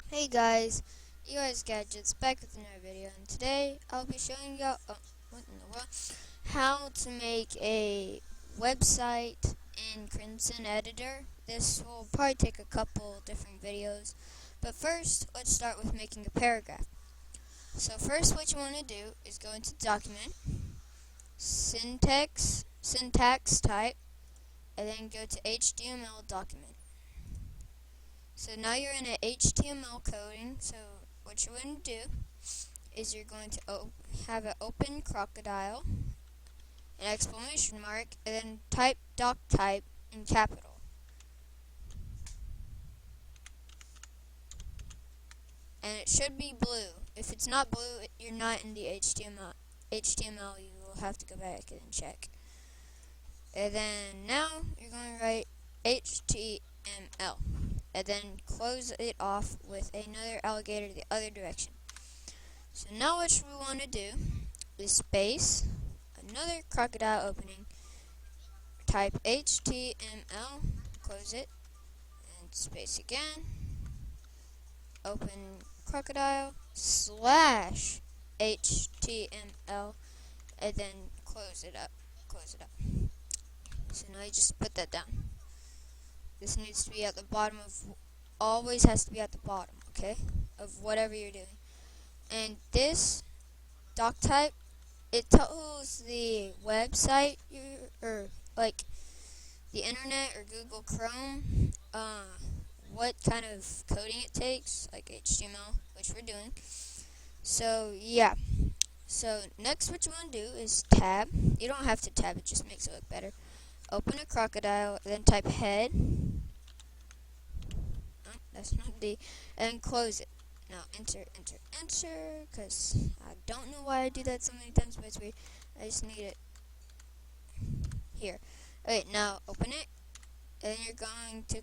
Hey guys, you guys Gadgets back with another video, and today I'll be showing you what in the world, how to make a website in Crimson Editor. This will probably take a couple different videos, but first let's start with making a paragraph. So first what you want to do is go into Document, Syntax Type, and then go to HTML Document. So now you're in an HTML coding, so what you're going to do is you're going to have an open crocodile, an exclamation mark, and then type doc type in capital. And it should be blue. If it's not blue, you're not in the HTML, you will have to go back and check. And then now you're going to write HTML. And then close it off with another alligator the other direction. So now what we want to do is space, another crocodile opening, type HTML, close it, and space again, open crocodile, slash HTML, and then close it up. So now you just put that down. This needs to be at the bottom always has to be at the bottom, okay, of whatever you're doing. And this doc type, it tells the website or like the internet or Google Chrome what kind of coding it takes, like HTML, which we're doing. So yeah. So next what you want to do is tab. You don't have to tab, it just makes it look better. Open a crocodile, then type head. Oh, that's not D. And close it. Now enter, because I don't know why I do that so many times, but it's weird. I just need it here. Okay, now open it, and then you're going to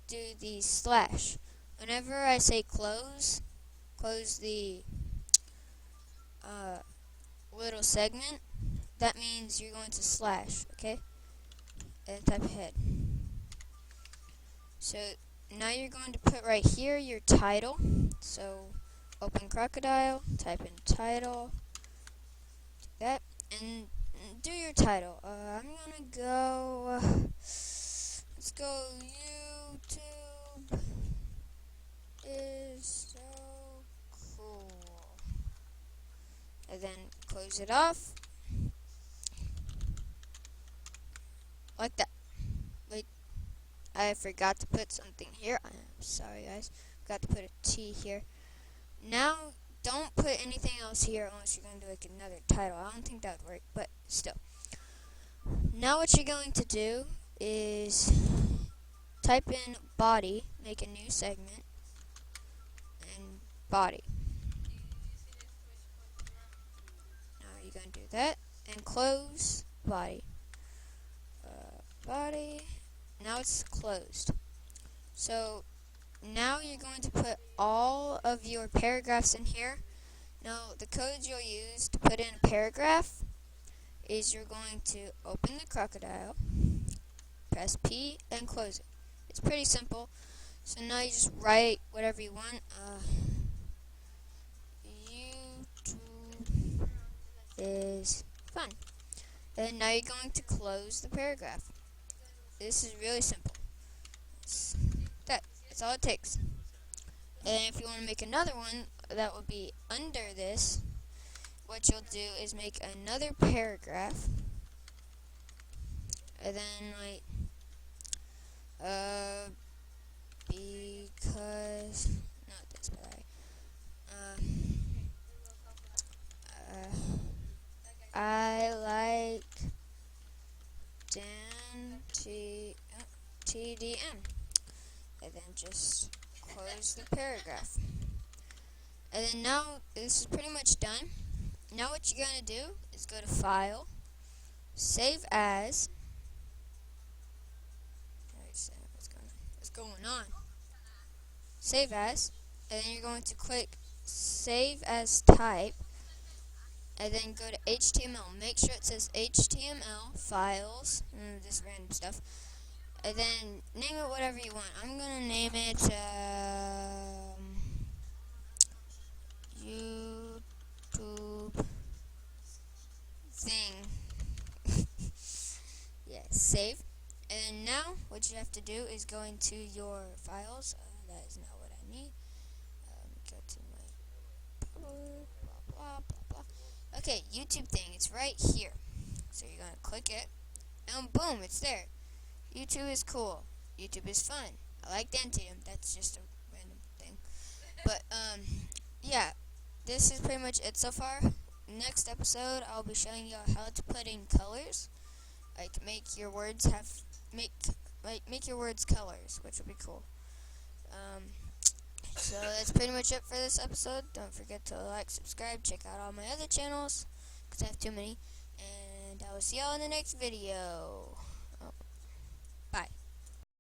do the slash. Whenever I say close the little segment, that means you're going to slash, okay? And type head. So now you're going to put right here your title. So open crocodile, type in title, do that, and do your title. I'm gonna go, let's go, YouTube is so cool. And then close it off, like that. Wait, I forgot to put something here. I'm sorry guys, forgot to put a T here. Now, don't put anything else here unless you're going to do like another title. I don't think that would work, but still. Now what you're going to do is type in body, make a new segment, and body. Now you're going to do that, and close body. Body. Now it's closed. So now you're going to put all of your paragraphs in here. Now the code you'll use to put in a paragraph is you're going to open the crocodile, press P, and close it. It's pretty simple. So now you just write whatever you want. YouTube is fun. And now you're going to close the paragraph. This is really simple. That's all it takes. And if you want to make another one that will be under this, what you'll do is make another paragraph, and then like, because, not this, but I like TDM, and then just close the paragraph. And then now this is pretty much done. Now what you're going to do is go to File, Save As. What's going on? Save As, and then you're going to click Save As Type, and then go to HTML. Make sure it says HTML Files, this random stuff, and then name it whatever you want. I'm gonna name it what you have to do is go into your files. That is not what I need. Go to my blah blah blah blah. Okay, YouTube thing. It's right here. So you're gonna click it, and boom, it's there. YouTube is cool. YouTube is fun. I like Dentium. That's just a random thing. But yeah, this is pretty much it so far. Next episode, I'll be showing you how to put in colors. Like make your words have make your words colors, which would be cool. So that's pretty much it for this episode. Don't forget to like, subscribe, check out all my other channels, because I have too many. And I will see y'all in the next video.